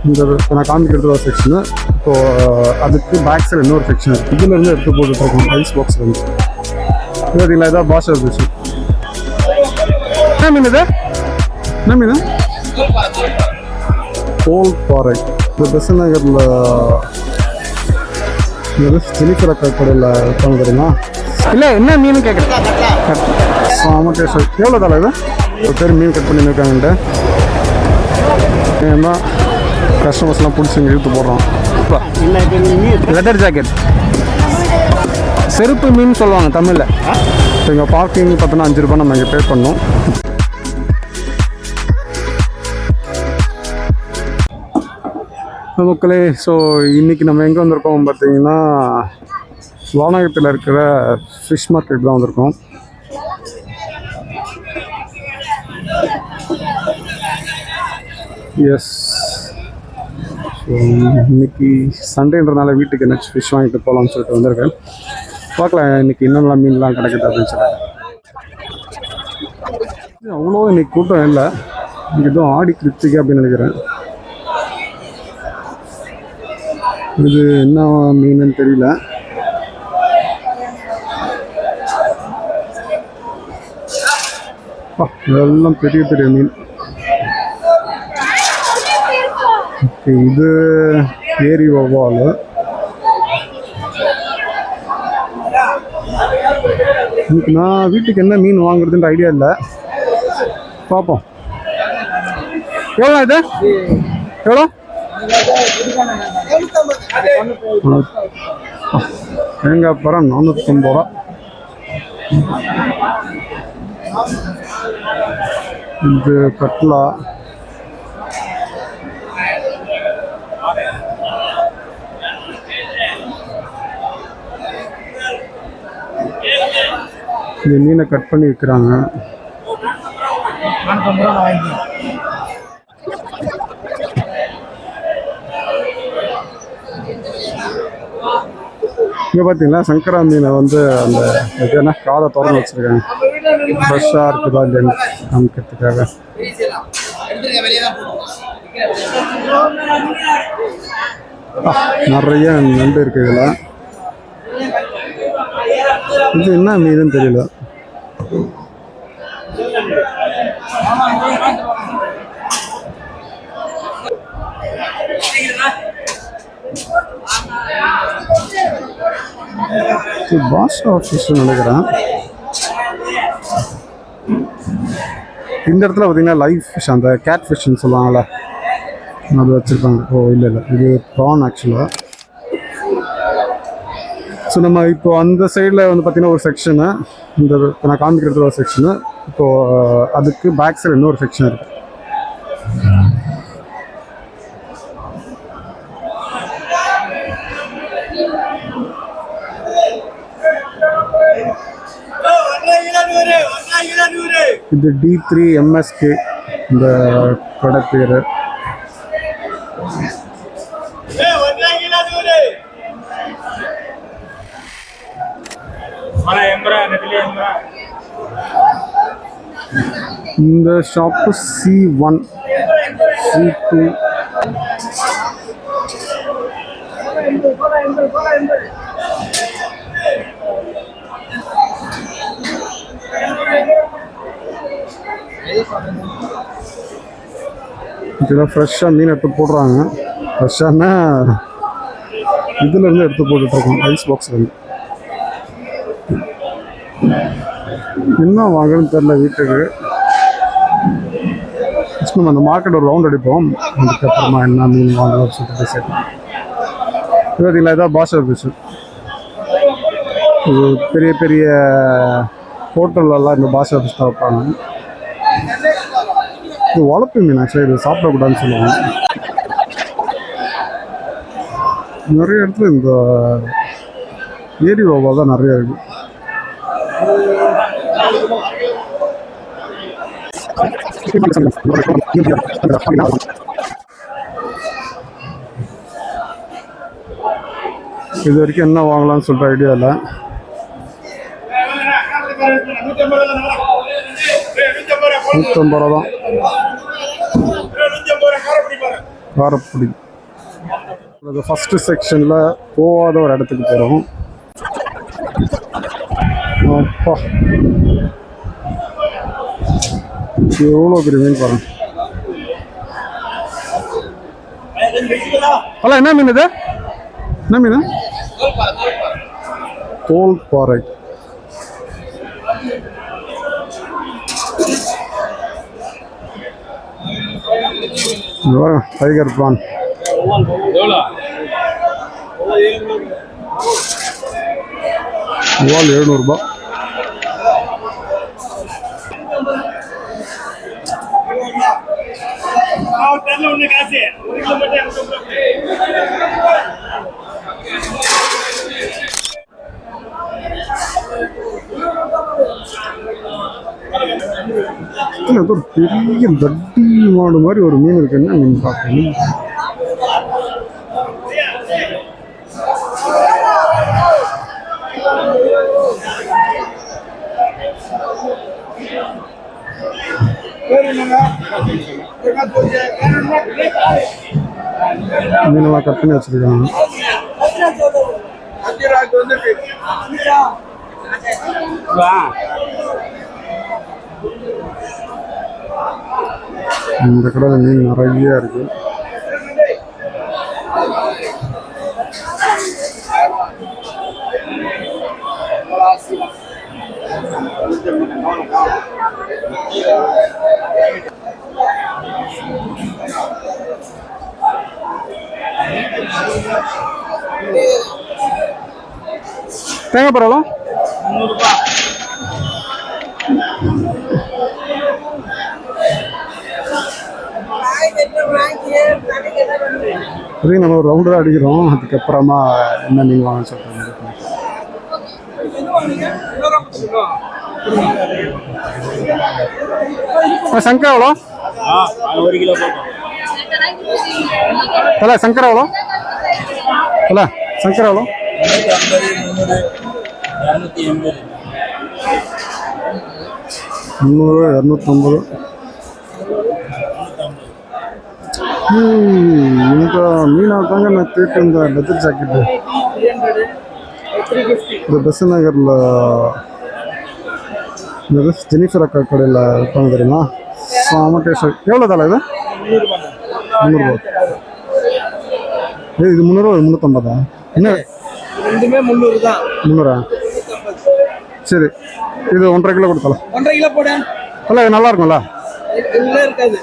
இந்த நான் காமிக்கிறது ஒரு செக்ஷனு. இப்போது அதுக்கு பேக் சைடு இன்னொரு செக்ஷன் இருக்குது. இதுலேருந்து எடுத்து போட்டுட்ருக்கோம் ஐஸ் பாக்ஸில் வந்து. பார்த்தீங்களா இதான் பாஷா ஃபிஷ். என்ன மீன் இது? என்ன மீன்? கோல் பாறை. இந்த பெசன் நகரில் ஜெனிஃபர் அக்கா கடையில் இருப்பாங்க தெரியுமா? இல்லை என்ன மீன் கேட்குறேன். ஆமாம் டேஸ்ட். எவ்வளோ தலை இது? ஒரு பேர் மீன் கட் பண்ணி இருக்காங்கன்ட்டு ஏன்னா கஸ்டமர்ஸ்லாம் பிடிச்சி இங்கே இழுத்து போடுறோம். லெதர் ஜாக்கெட் செருப்பு மீன் சொல்லுவாங்க தமிழில். இப்போ இங்கே பார்க்கிங் பார்த்தோன்னா 5 ரூபா நம்ம இங்கே பே பண்ணோம். மக்களே, ஸோ இன்றைக்கி நம்ம எங்கே வந்திருக்கோம் பார்த்தீங்கன்னா வானகத்தில் இருக்கிற ஃபிஷ் மார்க்கெட் தான் வந்திருக்கோம். எஸ், ஸோ இன்றைக்கி சண்டேன்றனால வீட்டுக்கு நெக்ஸ்ட் ஃபிஷ் வாங்கிட்டு போகலான்னு சொல்லிட்டு வந்திருக்கேன். பார்க்கலாம் இன்றைக்கி என்னென்னலாம் மீன்லாம் கிடைக்குது அப்படின்னு சொல்லிட்டு. அவ்வளோ இன்றைக்கி கூட்டம் இல்லை. இன்றைக்கி எதுவும் ஆடி கிருத்திகை அப்படின்னு நினைக்கிறேன். இது என்ன மீனுன்னு தெரியல. இதெல்லாம் பெரிய பெரிய மீன். ஓகே, இது ஏரி வவ்வால். இன்னைக்கு நான் வீட்டுக்கு என்ன மீன் வாங்குறதுன்ற ஐடியா இல்லை. பார்ப்போம். எவ்வளோ இது? எவ்வளோ? தேங்காய் பரம் 450 ரூபா. இது கட்லா. இந்த மீனை கட் பண்ணி விற்கிறாங்க. இங்கே பார்த்தீங்கன்னா சங்கரா மீனை வந்து அந்த இது என்ன காதை திறந்து வச்சுருக்காங்க. ஃப்ரெஷ்ஷாக இருக்குதா இல்லைன்னு காமிக்கிறதுக்காக. நிறைய நண்டு இருக்குது இதில். இது என்ன மீனுன்னு தெரியல. பாஷா ஃபிஷ் நினைக்கிறேன். இந்த இடத்துல பார்த்தீங்கன்னா லைவ் ஃபிஷ், அந்த கேட் ஃபிஷ்ன்னு சொல்லுவாங்கள்ல, அது வச்சுருப்பாங்க. ஓ இல்லை இல்லை, இது ப்ரான் ஆக்சுவலாக. ஸோ நம்ம இப்போது அந்த சைடில் வந்து பார்த்திங்கன்னா ஒரு செக்ஷனு, இந்த நான் காமிக்கிறது ஒரு செக்ஷனு. இப்போது அதுக்கு பேக் சைடு இன்னொரு செக்ஷன் இருக்குது. இது D3 MSK இந்த கடை பேர். இந்த ஷாப்பு C1 C2. இதெல்லாம் ஃப்ரெஷ்ஷாக மீன் எடுத்து போடுறாங்க. ஃப்ரெஷ்ஷானா இதுலேருந்து எடுத்து போட்டுட்ருக்கோம் ஐஸ் பாக்ஸ்லேருந்து. என்ன வாங்கன்னு தெரில வீட்டுக்கு. நம்ம அந்த மார்க்கெட் ஒரு ரவுண்ட் அடிப்போம். அதுக்கப்புறமா என்ன மீன் வாங்கணும்னு சொல்லிட்டு டிசைட் பண்ணோம். பார்த்தீங்களா இதான் பாஷா ஃபிஷ். இது பெரிய பெரிய ஹோட்டல்லலாம் இந்த பாஷா ஃபிஷ் தான் வைப்பாங்க. இது வளர்ப்பு மீன். ஆக்சுவலாக இது சாப்பிடக்கூடாதுன்னு சொல்லுவாங்க. நிறைய இடத்துல இந்த ஏரி வவ்வால் தான் நிறைய இருக்குது. இது வரைக்கும் என்ன வாங்கலாம்னு சொல்கிற ஐடியா இல்லை. $150 தான். காரப்பொடி. அது ஃபஸ்ட்டு செக்ஷனில் போகாத ஒரு இடத்துக்கு போகிறோம். அப்பா எவ்வளோ பெரிய மீன் பாருங்க. அல்ல என்ன மீன் இது? என்ன மீன்? தோல் பாறை. டைகர் பிரான். வால் 700 ரூபாய். ஒரு பெரிய தட்டி மாடு மாதிரி ஒரு மீன் இருக்குன்னா மீன் பார்க்கணும். மீனெல்லாம் கட் பண்ணி வச்சிருக்காங்க. இந்த கடையில் மீன் நிறைய இருக்கு. தேங்காய் பரவாயில்ல 300 ரூபாய். அதையும் நம்ம ஒரு ரவுண்டாக அடிக்கிறோம். அதுக்கப்புறமா என்ன மீன் வாங்க சொல்கிறோம். சங்கரா எவ்வளோ? 1 கிலோ இல்லை சங்கரா எவ்வளோ? இல்லை சங்கரா எவ்வளோ? 300 250. இந்த மீனாக தாங்க நான் கேட்டு இந்த லெதர் ஜாக்கெட்டு இந்த பெஸ் நகரில் இந்த ஜெனிஃபர் அக்கா கடையில் விற்பாங்க தெரியுமா? செம டேஸ்ட். எவ்வளோ தலை இது? 300 ரூபா. இது 300 ரூபா 350. என்ன ரெண்டுமே 300 தான். 300. சரி இது 1.5 கிலோ கொடுத்தலாம். 1.5 கிலோ போட இல்லை இது நல்லா இருக்கும்ல? இல்லை இருக்காது.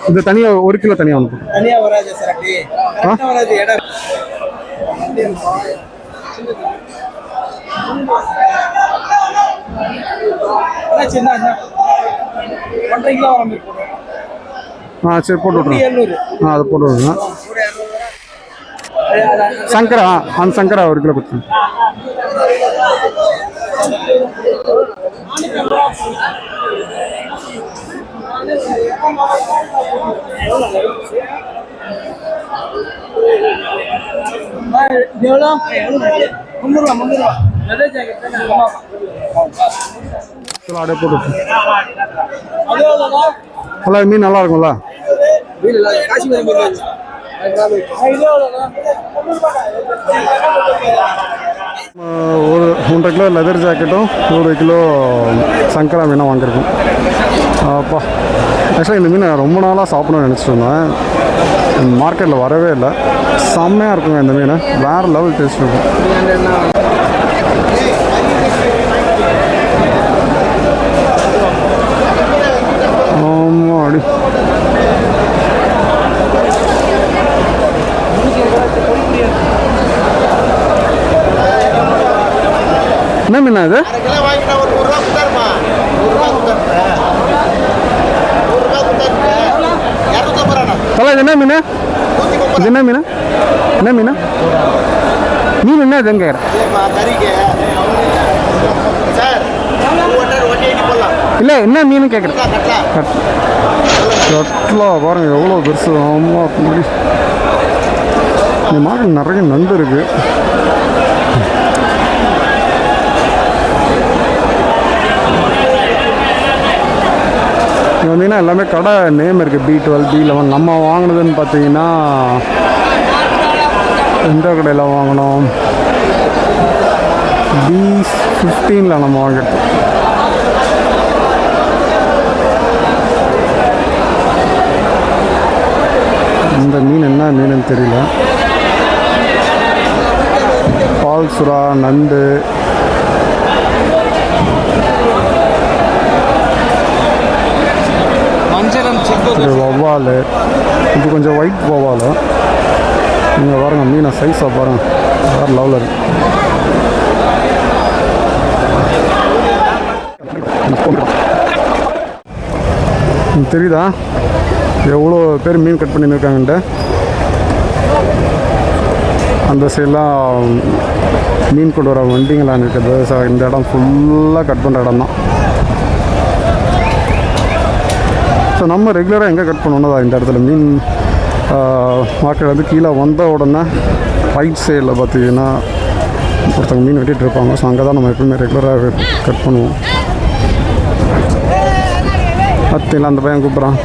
இது தனியாக 1 கிலோ தனியாக ஒன்று தனியாக வராது சார். அப்படி வராது இடம். சின்ன 1.5 கிலோ வர மாதிரி போடுறோம். சரி போட்டு விட்ருங்க. அதை போட்டு விடுங்க. சங்கரா அந்த சங்கரா 1 கிலோ கொடுத்துருங்க. எவ்வளோ? 300 ரூபா. அப்படியே போட்டு நல்லா மீன் நல்லா இருக்கும்ல? ஒரு 1.5 கிலோ லெதர் ஜாக்கெட்டும் 1 கிலோ சங்கரா மீனும் வாங்கியிருக்கோம். அப்பா ஆக்சுவலாக இந்த மீனை ரொம்ப நாளாக சாப்பிடணும்னு நினச்சிட்டு இருந்தேன். மார்க்கெட்டில் வரவே இல்லை. செம்மையாக இருக்குங்க இந்த மீன். வேறு லெவல் டேஸ்ட் இருக்கும். ஆமாம் அடி என்ன மீனா இது? தலை இது என்ன மீன்? இது என்ன மீன்? என்ன மீன்? மீன் என்ன இதுன்னு கேட்குறேன். இல்லை என்ன மீன் கேட்குறேன். கட்லா பாருங்க எவ்வளோ பெருசு. ஆமாம் இந்த மார்க்கெட் நிறைய நண்டு இருக்குது. இங்கே வந்தீங்கன்னா எல்லாமே கடை நேம் இருக்குது. B12, B11. நம்ம வாங்கினதுன்னு பார்த்தீங்கன்னா எந்த கடையில் வாங்கினோம்? B15 நம்ம வாங்கிட்டோம். இந்த மீன் என்ன மீனுன்னு தெரியல. பால் சுறா, நண்டு, வவ்வால். இது கொஞ்சம் ஒயிட் வவ்வால். நீங்கள் பாருங்க மீனை சைஸாக பாருங்க, வேறு லெவலில் இருக்கு. தெரியுதா எவ்வளோ பேர் மீன் கட் பண்ணியிருக்காங்கன்ட்டு? அந்த சைடெலாம் மீன் கொண்டு வர வண்டிங்களாம் இருக்குது. இந்த இடம் ஃபுல்லாக கட் பண்ணுற இடம் தான். ஸோ நம்ம ரெகுலராக எங்கே கட் பண்ணோன்னா இந்த இடத்துல மீன் மார்க்கெட் வந்து கீழே வந்த உடனே ரைட் சைடில் பார்த்தீங்கன்னா ஒருத்தவங்க மீன் வெட்டிகிட்டு இருப்பாங்க. ஸோ அங்கே தான் நம்ம எப்பவுமே ரெகுலராக கட் பண்ணுவோம். பார்த்தீங்களா அந்த பையன் கூப்பிட்றான்.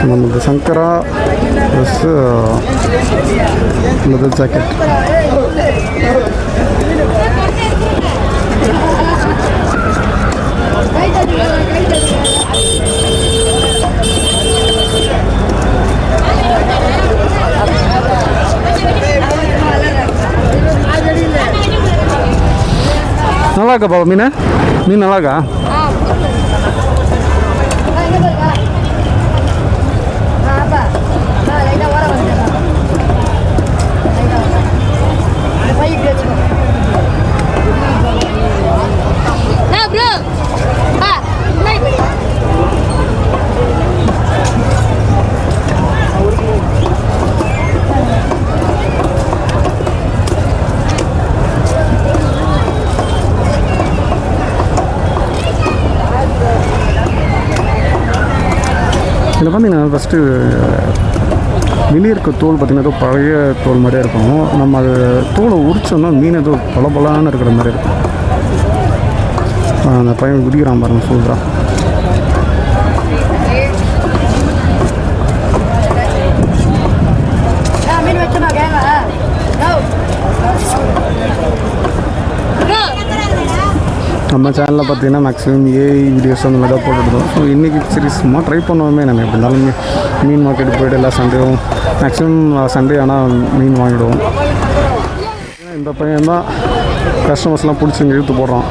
நம்மளது சங்கரா ப்ளஸ்ஸு லெதர் ஜாக்கெட். நல்லா இருக்கா பாப்பா மீன்? மீன் நல்லா இருக்கா? இதில் பார்த்தீங்கன்னா ஃபஸ்ட்டு வெளியே இருக்க தோல் பார்த்திங்கன்னா ஏதோ பழைய தோல் மாதிரியே இருக்கும். நம்ம அது தோலை உரிச்சோம்னா மீன் ஏதோ பலபலான்னு இருக்கிற மாதிரி இருக்கும். அந்த பையன் குதிக்கிறான் பாருங்க, சூப்பராக. நம்ம சேனலில் பார்த்தீங்கன்னா மேக்ஸிமம் ஏஐ வீடியோஸ் அந்த மாதிரி தான் போட்டுருந்தோம். ஸோ இன்றைக்கி சரி சும்மா ட்ரை பண்ணுவோமே. நம்ம எப்படி இருந்தாலும் மீன் மார்க்கெட்டுக்கு போய்ட்டு எல்லா சண்டேவும் மேக்ஸிமம் சண்டே ஆனால் மீன் வாங்கிடுவோம். இந்த பையன் தான் கஸ்டமர்ஸ்லாம் பிடிச்சி இங்கே இழுத்து போடுறான்.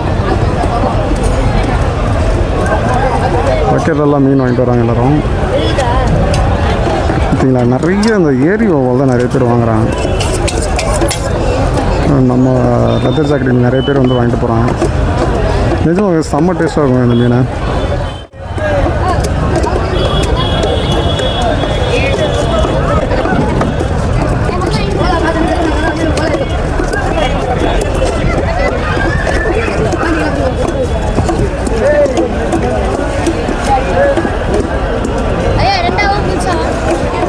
பக்கெட்டெல்லாம் மீன் வாங்கிட்டு வராங்க எல்லோரும். பார்த்தீங்களா நிறைய அந்த ஏரி ஓவல் தான் நிறைய பேர் வாங்குகிறாங்க. நம்ம லெதர் ஜாக்கெட் நிறைய பேர் வந்து வாங்கிட்டு போகிறாங்க. நிஜமாக செம்ம டேஸ்ட்டாக இருக்கும் இந்த மீனை.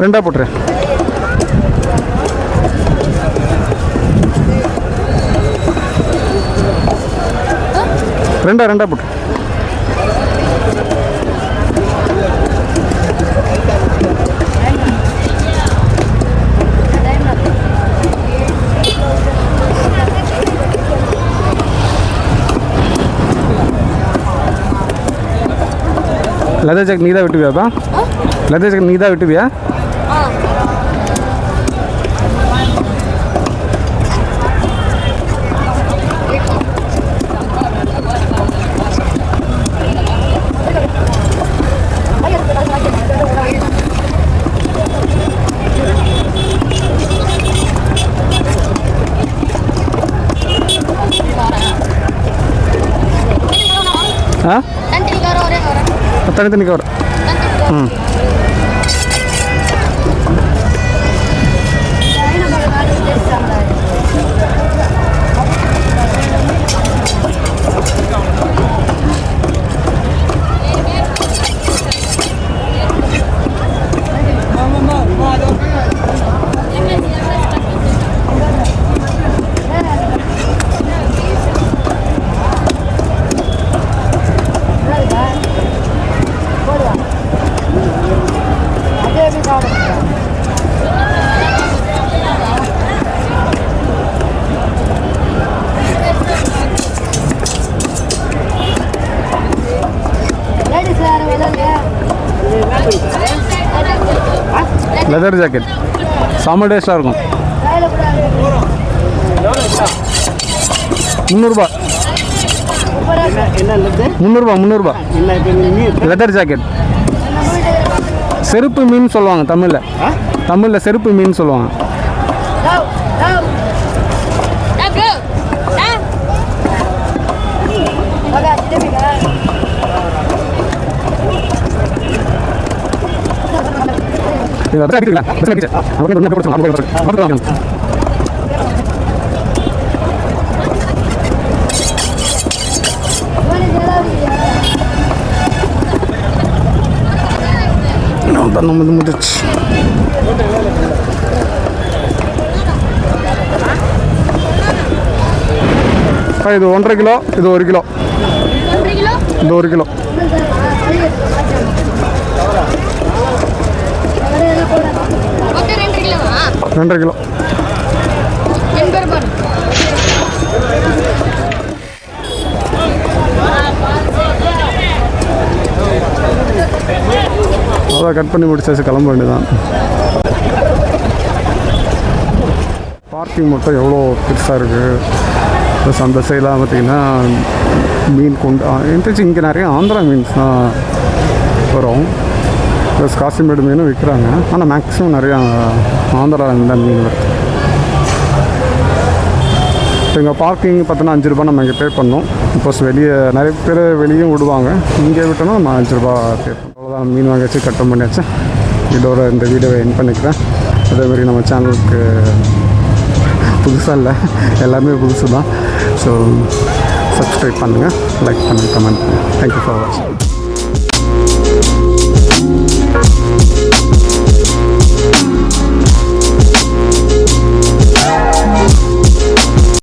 ரெண்டா போட்டுரு. ரெண்டா போட்டு. லெதர் ஜாக்கெட் நீ தான் விட்டுவியாப்பா? லெதர் ஜாக்கெட் நீ தான் விட்டுவியா? தனித்தனி கவர். லெதர் ஜாக்கெட் செம்ம டேஸ்ட்டாக இருக்கும். 300 300 லெதர் ஜாக்கெட். செருப்பு மீன் சொல்லுவாங்க தமிழில் செருப்பு மீன் சொல்லுவாங்க. முடிச்சு இது 1.5 கிலோ, இது 1 கிலோ, இது 1 கிலோ. ரெண்டரை கிலோ. அதான் கட் பண்ணி முடிச்சாச்சு, கிளம்ப வேண்டியதான். பார்க்கிங் மட்டும் எவ்வளோ பெருசாக இருக்குது. ப்ளஸ் அந்த சைடெலாம் பார்த்திங்கன்னா மீன் கொண்டு இங்கே நிறைய ஆந்திரா மீன்ஸ் தான் வரும். ப்ளஸ் காசிமேடு மீனும் விற்கிறாங்க. ஆனால் மேக்ஸிமம் நிறையா ஆந்திராவில் தான் மீன் வருது. இப்போ இங்கே பார்க்கிங் பார்த்தோன்னா 5 ரூபா நம்ம இங்கே பே பண்ணோம். சப்போஸ் வெளியே நிறைய பேர் வெளியும் விடுவாங்க, இங்கே விட்டோன்னா நம்ம 5 ரூபா பே பண்ணோம். அவ்வளோதான், மீன் வாங்கியாச்சு, கட்டம் பண்ணியாச்சு. இதோட இந்த வீடியோவை என் பண்ணிக்கிறேன். அதேமாதிரி நம்ம சேனலுக்கு புதுசாக இல்லை, எல்லாமே புதுசு தான். ஸோ சப்ஸ்கிரைப் பண்ணுங்கள், லைக் பண்ணுங்கள், கமெண்ட் பண்ணுங்கள். தேங்க்யூ ஃபார் வாட்சிங்.